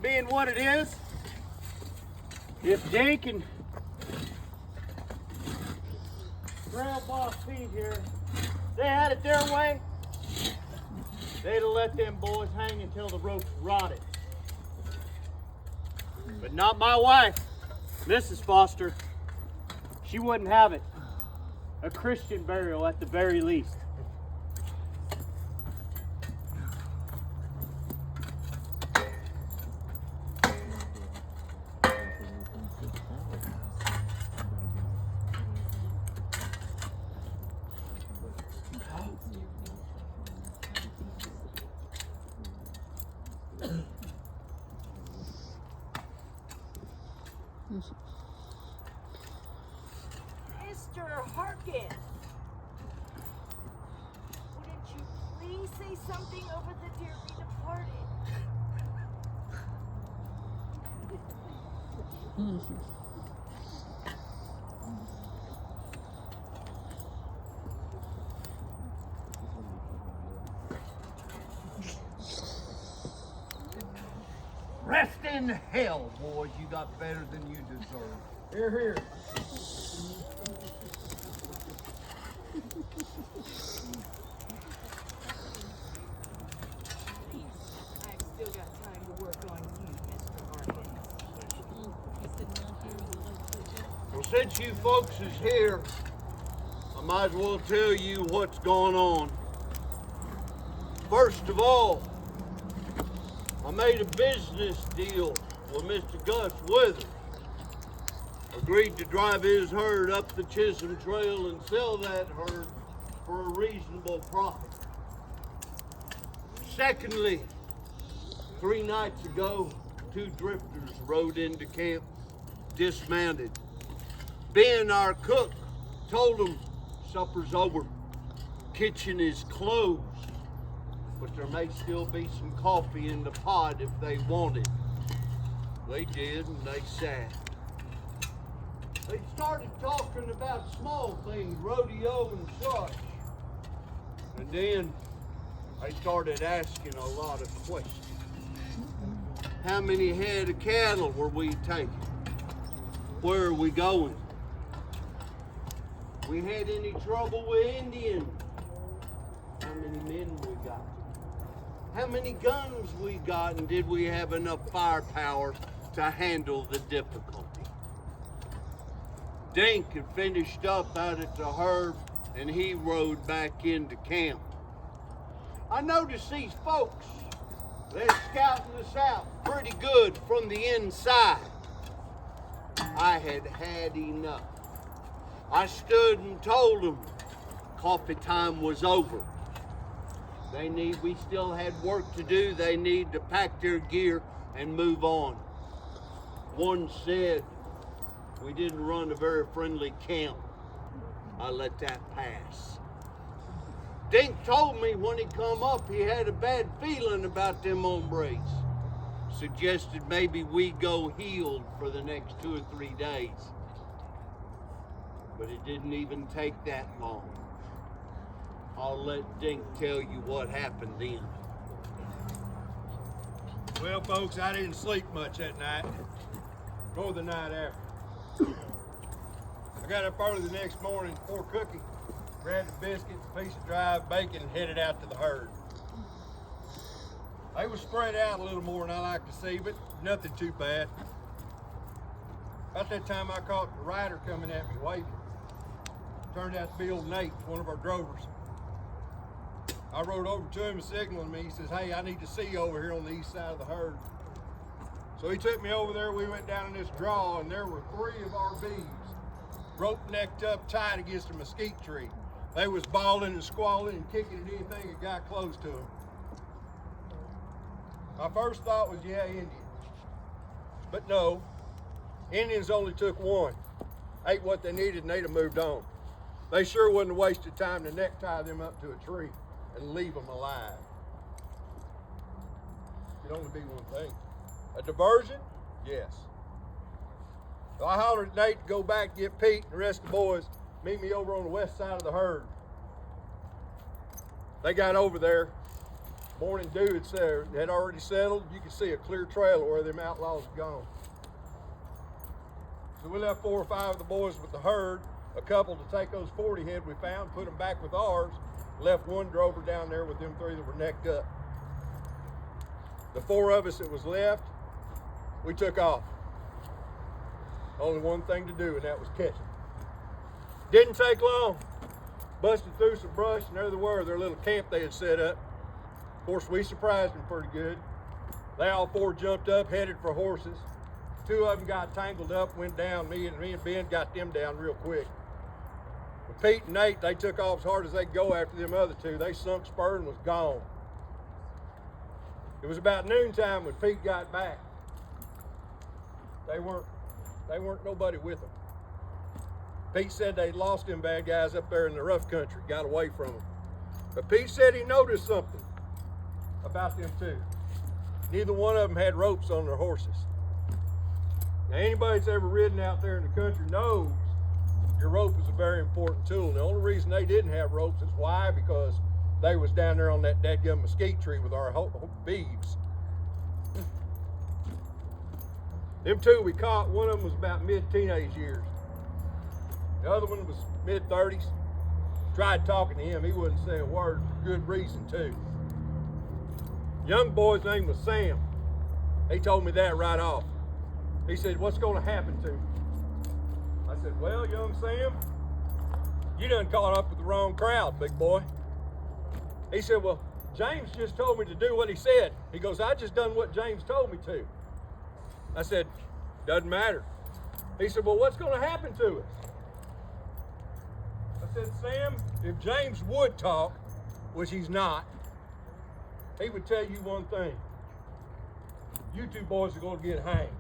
Being what it is, if Dink and Trail Boss Pete here, they had it their way, they'd have let them boys hang until the ropes rotted. But not my wife, Mrs. Foster. She wouldn't have it. A Christian burial at the very least. Mr. Harkins, wouldn't you please say something over the dearly departed? Rest in hell, boys. You got better than you deserve. Here, here. I've still got time to work on you, Mr. Harkins. Well, since you folks is here, I might as well tell you what's going on. First of all, I made a business deal with Mr. Gus Withers. Agreed to drive his herd up the Chisholm Trail and sell that herd for a reasonable profit. Secondly, 3 nights ago, 2 drifters rode into camp, dismounted. Ben, our cook, told them supper's over, kitchen is closed, but there may still be some coffee in the pot if they want it. They did, and they sat. They started talking about small things, rodeo and such. And then they started asking a lot of questions. How many head of cattle were we taking? Where are we going? We had any trouble with Indians? How many men we got? How many guns we got, and did we have enough firepower to handle the difficulty? Dink had finished up out at the herd, and he rode back into camp. I noticed these folks, they're scouting us out pretty good from the inside. I had had enough. I stood and told them coffee time was over. We still had work to do. They need to pack their gear and move on. One said, we didn't run a very friendly camp. I let that pass. Dink told me when he come up, he had a bad feeling about them hombres. Suggested maybe we go healed for the next 2 or 3 days. But it didn't even take that long. I'll let Dink tell you what happened then. Well, folks, I didn't sleep much that night, nor the night after. I got up early the next morning before cooking, grabbed a biscuit, a piece of dried bacon, and headed out to the herd. They were spread out a little more than I like to see, but nothing too bad. About that time, I caught the rider coming at me waving. Turned out to be old Nate, one of our drovers. I rode over to him and signaled me. He says, hey, I need to see you over here on the east side of the herd. So he took me over there. We went down in this draw, and there were 3 of our beeves, rope necked up tight against a mesquite tree. They was bawling and squalling and kicking at anything that got close to them. My first thought was, yeah, Indians. But no, Indians only took 1. Ate what they needed, and they'd have moved on. They sure wouldn't have wasted time to necktie them up to a tree and leave them alive. It could only be one thing. A diversion? Yes. So I hollered at Nate to go back, get Pete and the rest of the boys, meet me over on the west side of the herd. They got over there. Morning dew had already settled. You could see a clear trail of where them outlaws had gone. So we left 4 or 5 of the boys with the herd, a couple to take those 40 head we found, put them back with ours, left one drover down there with them 3 that were necked up. The 4 of us that was left, we took off. Only one thing to do, and that was catch them. Didn't take long. Busted through some brush, and there they were, their little camp they had set up. Of course, we surprised them pretty good. They all 4 jumped up, headed for horses. 2 of them got tangled up, went down. Me and Ben got them down real quick. But Pete and Nate, they took off as hard as they could go after them other 2. They sunk spur and was gone. It was about noontime when Pete got back. They weren't nobody with them. Pete said they'd lost them bad guys up there in the rough country, got away from them. But Pete said he noticed something about them 2. Neither one of them had ropes on their horses. Now, anybody that's ever ridden out there in the country knows your rope is a very important tool. And the only reason they didn't have ropes is why? Because they was down there on that dadgum mesquite tree with our beeves. Them 2 we caught, one of them was about mid-teenage years. The other one was mid-30s. Tried talking to him, he wouldn't say a word, for good reason too. Young boy's name was Sam. He told me that right off. He said, "What's gonna happen to me?" I said, "Well, young Sam, you done caught up with the wrong crowd, big boy." He said, "Well, James just told me to do what he said." He goes, "I just done what James told me to." I said, "Doesn't matter." He said, "Well, what's gonna happen to us?" I said, "Sam, if James would talk, which he's not, he would tell you one thing. You 2 boys are gonna get hanged."